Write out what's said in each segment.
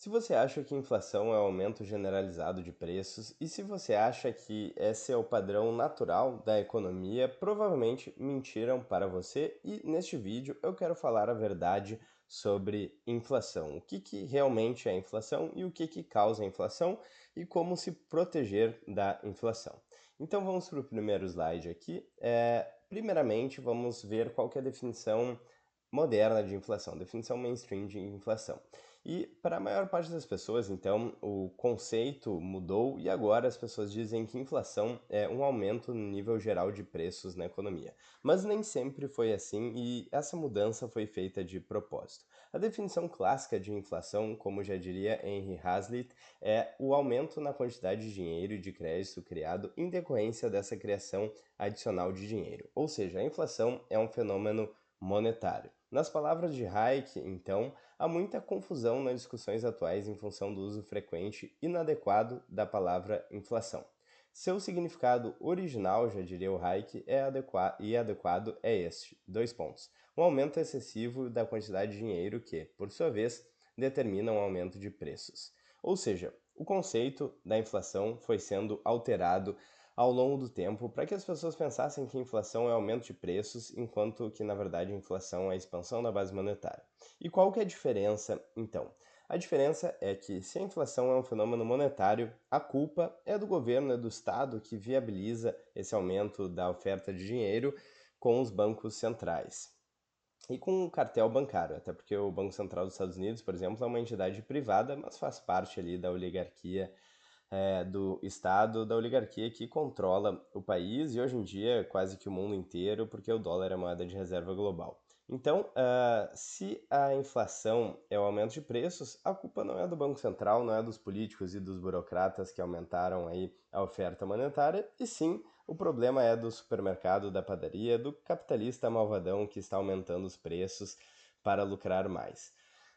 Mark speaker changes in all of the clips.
Speaker 1: Se você acha que inflação é o aumento generalizado de preços e se você acha que esse é o padrão natural da economia, provavelmente mentiram para você e neste vídeo eu quero falar a verdade sobre inflação. O que realmente é inflação e o que causa a inflação e como se proteger da inflação. Então vamos para o primeiro slide aqui. Primeiramente vamos ver qual que é a definição moderna de inflação, definição mainstream de inflação. E para a maior parte das pessoas, então, o conceito mudou e agora as pessoas dizem que inflação é um aumento no nível geral de preços na economia. Mas nem sempre foi assim e essa mudança foi feita de propósito. A definição clássica de inflação, como já diria Henry Hazlitt, é o aumento na quantidade de dinheiro e de crédito criado em decorrência dessa criação adicional de dinheiro. Ou seja, a inflação é um fenômeno monetário. Nas palavras de Hayek, então, há muita confusão nas discussões atuais em função do uso frequente e inadequado da palavra inflação. Seu significado original, já diria o Hayek, e adequado é este, dois pontos. Um aumento excessivo da quantidade de dinheiro que, por sua vez, determina um aumento de preços. Ou seja, o conceito da inflação foi sendo alterado ao longo do tempo para que as pessoas pensassem que inflação é aumento de preços, enquanto que na verdade a inflação é a expansão da base monetária. E qual que é a diferença então? A diferença é que se a inflação é um fenômeno monetário, a culpa é do governo, é do Estado que viabiliza esse aumento da oferta de dinheiro com os bancos centrais. E com o cartel bancário, até porque o Banco Central dos Estados Unidos, por exemplo, é uma entidade privada, mas faz parte ali da oligarquia do Estado, da oligarquia que controla o país e hoje em dia quase que o mundo inteiro, porque o dólar é a moeda de reserva global. Então, se a inflação é o aumento de preços, a culpa não é do Banco Central, não é dos políticos e dos burocratas que aumentaram aí a oferta monetária, e sim o problema é do supermercado, da padaria, do capitalista malvadão que está aumentando os preços para lucrar mais.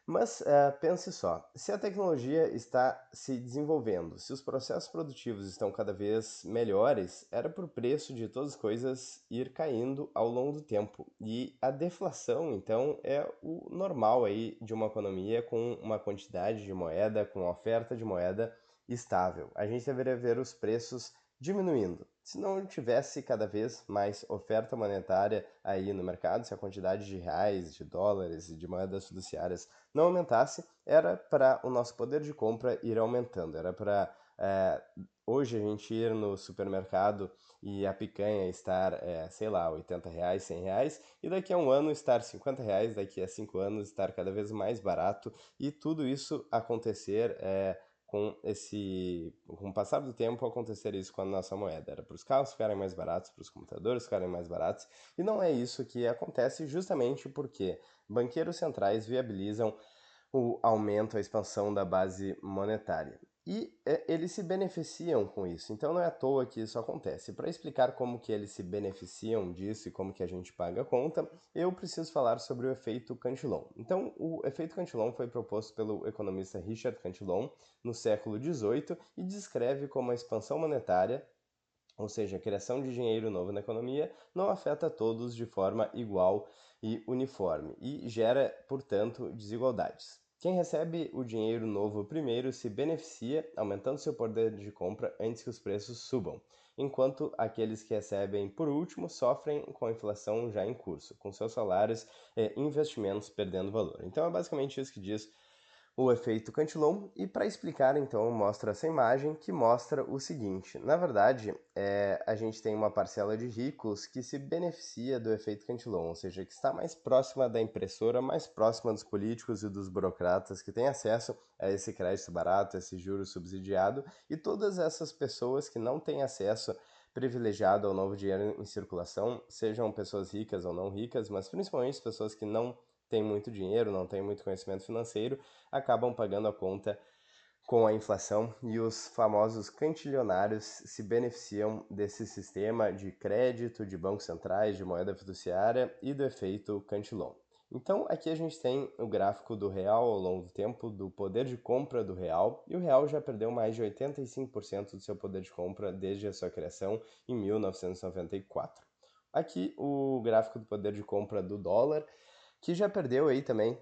Speaker 1: Mas pense só, se a tecnologia está se desenvolvendo, se os processos produtivos estão cada vez melhores, era para o preço de todas as coisas ir caindo ao longo do tempo. E a deflação, então, é o normal aí de uma economia com uma quantidade de moeda, com oferta de moeda estável. A gente deveria ver os preços diminuindo. Se não tivesse cada vez mais oferta monetária aí no mercado, se a quantidade de reais, de dólares e de moedas fiduciárias não aumentasse, era para o nosso poder de compra ir aumentando, era para hoje a gente ir no supermercado e a picanha estar, sei lá, R$ 80, R$ 100, e daqui a um ano estar R$ 50, daqui a 5 anos estar cada vez mais barato, e tudo isso acontecer com o passar do tempo acontecer isso com a nossa moeda. Era para os carros ficarem mais baratos, para os computadores ficarem mais baratos, e não é isso que acontece justamente porque banqueiros centrais viabilizam o aumento, a expansão da base monetária. E eles se beneficiam com isso. Então não é à toa que isso acontece. Para explicar como que eles se beneficiam disso e como que a gente paga a conta, eu preciso falar sobre o efeito Cantillon. Então, o efeito Cantillon foi proposto pelo economista Richard Cantillon no século XVIII e descreve como a expansão monetária, ou seja, a criação de dinheiro novo na economia, não afeta todos de forma igual e uniforme e gera, portanto, desigualdades. Quem recebe o dinheiro novo primeiro se beneficia, aumentando seu poder de compra antes que os preços subam, enquanto aqueles que recebem por último sofrem com a inflação já em curso, com seus salários e investimentos perdendo valor. Então é basicamente isso que diz o efeito Cantillon, e para explicar então mostra essa imagem que mostra o seguinte: na verdade a gente tem uma parcela de ricos que se beneficia do efeito Cantillon, ou seja, que está mais próxima da impressora, mais próxima dos políticos e dos burocratas que têm acesso a esse crédito barato, a esse juro subsidiado, e todas essas pessoas que não têm acesso privilegiado ao novo dinheiro em circulação, sejam pessoas ricas ou não ricas, mas principalmente pessoas que não têm muito dinheiro, não têm muito conhecimento financeiro, acabam pagando a conta com a inflação e os famosos cantilionários se beneficiam desse sistema de crédito, de bancos centrais, de moeda fiduciária e do efeito Cantillon. Então, aqui a gente tem o gráfico do real ao longo do tempo, do poder de compra do real, e o real já perdeu mais de 85% do seu poder de compra desde a sua criação em 1994. Aqui o gráfico do poder de compra do dólar, que já perdeu aí também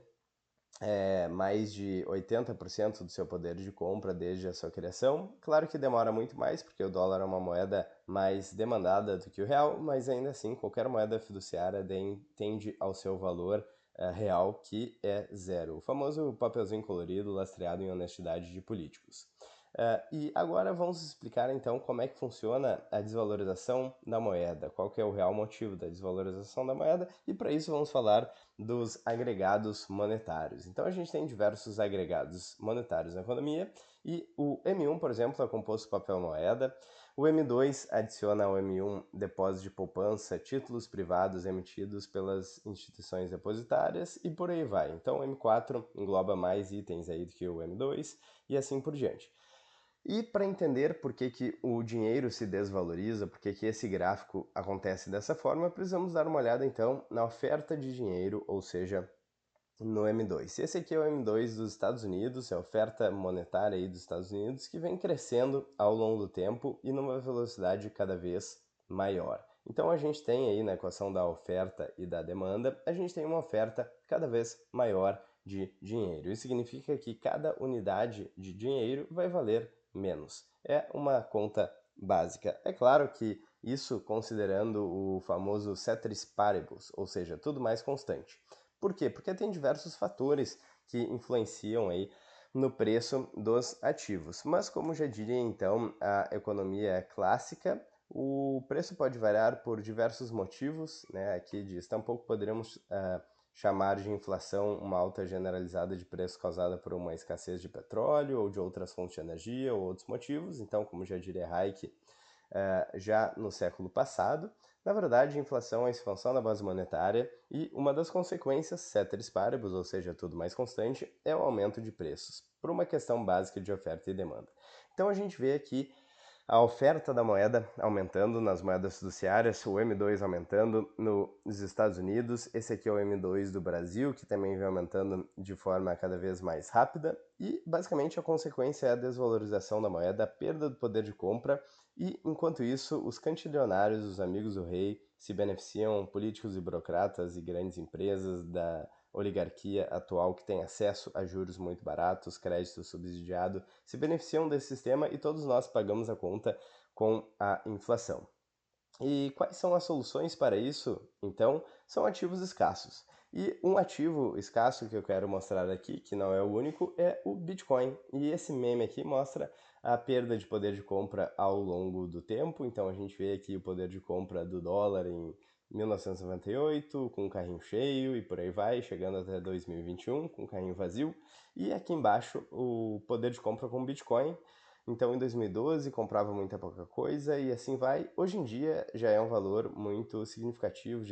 Speaker 1: mais de 80% do seu poder de compra desde a sua criação. Claro que demora muito mais, porque o dólar é uma moeda mais demandada do que o real, mas ainda assim, qualquer moeda fiduciária tende ao seu valor real, que é zero. O famoso papelzinho colorido lastreado em honestidade de políticos. E agora vamos explicar então como é que funciona a desvalorização da moeda, qual que é o real motivo da desvalorização da moeda, e para isso vamos falar dos agregados monetários. Então a gente tem diversos agregados monetários na economia e o M1, por exemplo, é composto por papel moeda. O M2 adiciona ao M1 depósito de poupança, títulos privados emitidos pelas instituições depositárias e por aí vai. Então o M4 engloba mais itens aí do que o M2 e assim por diante. E para entender por que o dinheiro se desvaloriza, por que esse gráfico acontece dessa forma, precisamos dar uma olhada então na oferta de dinheiro, ou seja, no M2. Esse aqui é o M2 dos Estados Unidos, é a oferta monetária aí dos Estados Unidos, que vem crescendo ao longo do tempo e numa velocidade cada vez maior. Então a gente tem aí na equação da oferta e da demanda, a gente tem uma oferta cada vez maior de dinheiro. Isso significa que cada unidade de dinheiro vai valer menos. É uma conta básica. É claro que isso considerando o famoso ceteris paribus, ou seja, tudo mais constante. Por quê? Porque tem diversos fatores que influenciam aí no preço dos ativos. Mas como já diria então a economia clássica, o preço pode variar por diversos motivos, né? Aqui diz, tampouco poderíamos chamar de inflação uma alta generalizada de preço causada por uma escassez de petróleo ou de outras fontes de energia ou outros motivos. Então, como já diria Hayek, já no século passado, na verdade, a inflação é a expansão da base monetária e uma das consequências, ceteris paribus, ou seja, tudo mais constante, é o aumento de preços, por uma questão básica de oferta e demanda. Então a gente vê aqui a oferta da moeda aumentando nas moedas fiduciárias, o M2 aumentando nos Estados Unidos, esse aqui é o M2 do Brasil, que também vem aumentando de forma cada vez mais rápida, e basicamente a consequência é a desvalorização da moeda, a perda do poder de compra, e enquanto isso, os cantilionários, os amigos do rei, se beneficiam, políticos e burocratas e grandes empresas da oligarquia atual que tem acesso a juros muito baratos, crédito subsidiado, se beneficiam desse sistema e todos nós pagamos a conta com a inflação. E quais são as soluções para isso? Então, são ativos escassos. E um ativo escasso que eu quero mostrar aqui, que não é o único, é o Bitcoin. E esse meme aqui mostra a perda de poder de compra ao longo do tempo. Então, a gente vê aqui o poder de compra do dólar em 1998, com o carrinho cheio e por aí vai, chegando até 2021 com o carrinho vazio. E aqui embaixo o poder de compra com Bitcoin. Então, em 2012, comprava muita pouca coisa e assim vai. Hoje em dia já é um valor muito significativo,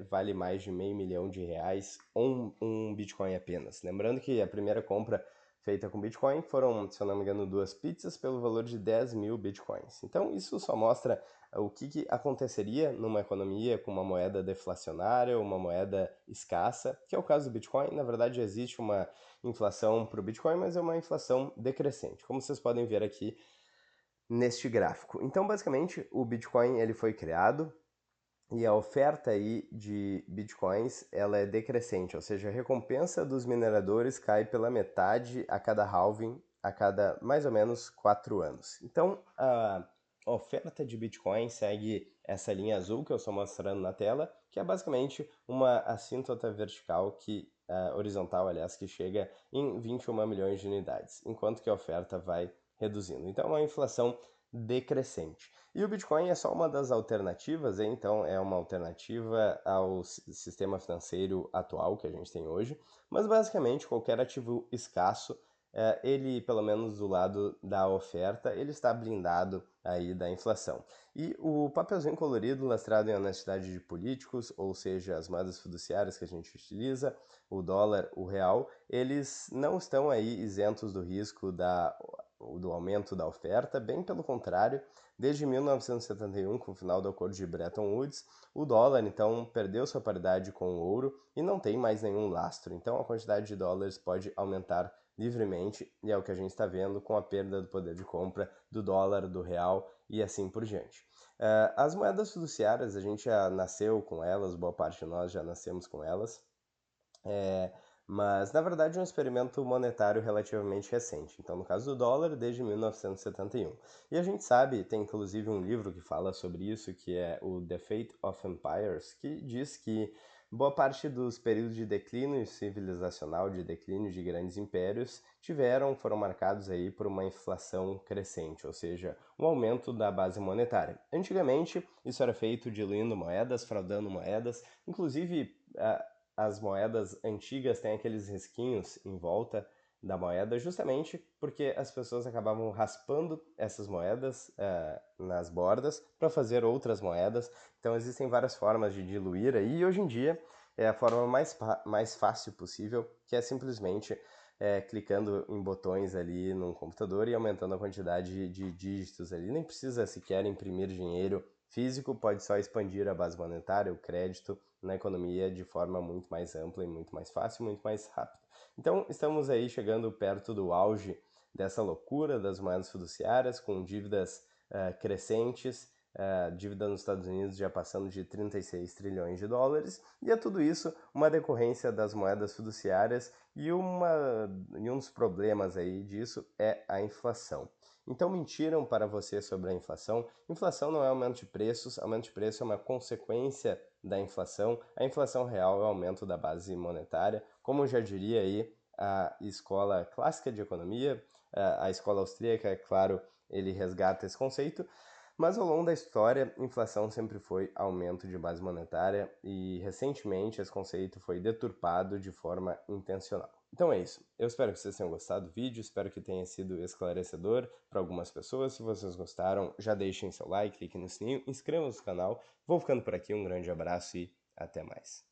Speaker 1: vale mais de R$ 500 mil um Bitcoin apenas. Lembrando que a primeira compra feita com Bitcoin foram, se eu não me engano, 2 pizzas pelo valor de 10 mil Bitcoins. Então, isso só mostra o que aconteceria numa economia com uma moeda deflacionária, uma moeda escassa, que é o caso do Bitcoin. Na verdade, existe uma inflação para o Bitcoin, mas é uma inflação decrescente, como vocês podem ver aqui neste gráfico. Então, basicamente, o Bitcoin ele foi criado e a oferta aí de Bitcoins ela é decrescente, ou seja, a recompensa dos mineradores cai pela metade a cada halving, a cada mais ou menos 4 anos. Então, a oferta de Bitcoin segue essa linha azul que eu estou mostrando na tela, que é basicamente uma assíntota vertical horizontal, aliás, que chega em 21 milhões de unidades, enquanto que a oferta vai reduzindo. Então, é uma inflação decrescente. E o Bitcoin é só uma das alternativas, então é uma alternativa ao sistema financeiro atual que a gente tem hoje, mas basicamente qualquer ativo escasso, ele, pelo menos do lado da oferta, ele está blindado aí da inflação. E o papelzinho colorido lastrado em honestidade de políticos, ou seja, as moedas fiduciárias que a gente utiliza, o dólar, o real, eles não estão aí isentos do risco do aumento da oferta, bem pelo contrário, desde 1971, com o final do acordo de Bretton Woods, o dólar então perdeu sua paridade com o ouro e não tem mais nenhum lastro. Então a quantidade de dólares pode aumentar livremente e é o que a gente está vendo com a perda do poder de compra do dólar, do real e assim por diante. As moedas fiduciárias, a gente já nasceu com elas, boa parte de nós já nascemos com elas. Mas, na verdade, é um experimento monetário relativamente recente. Então, no caso do dólar, desde 1971. E a gente sabe, tem inclusive um livro que fala sobre isso, que é o The Fate of Empires, que diz que boa parte dos períodos de declínio civilizacional, de declínio de grandes impérios, foram marcados aí por uma inflação crescente, ou seja, um aumento da base monetária. Antigamente, isso era feito diluindo moedas, fraudando moedas, inclusive as moedas antigas têm aqueles risquinhos em volta da moeda, justamente porque as pessoas acabavam raspando essas moedas nas bordas para fazer outras moedas. Então existem várias formas de diluir aí, e hoje em dia é a forma mais fácil possível, que é simplesmente clicando em botões ali num computador e aumentando a quantidade de dígitos ali. Nem precisa sequer imprimir dinheiro físico, pode só expandir a base monetária, o crédito na economia de forma muito mais ampla e muito mais fácil, muito mais rápida. Então, estamos aí chegando perto do auge dessa loucura das moedas fiduciárias, com dívidas crescentes, dívida nos Estados Unidos já passando de 36 trilhões de dólares, e é tudo isso uma decorrência das moedas fiduciárias e um dos problemas aí disso é a inflação. Então mentiram para você sobre a inflação. Inflação não é aumento de preços, aumento de preço é uma consequência da inflação. A inflação real é o aumento da base monetária, como já diria aí a escola clássica de economia, a escola austríaca, é claro, ele resgata esse conceito, mas ao longo da história, inflação sempre foi aumento de base monetária e recentemente esse conceito foi deturpado de forma intencional. Então é isso. Eu espero que vocês tenham gostado do vídeo, espero que tenha sido esclarecedor para algumas pessoas. Se vocês gostaram, já deixem seu like, cliquem no sininho, inscrevam-se no canal. Vou ficando por aqui, um grande abraço e até mais.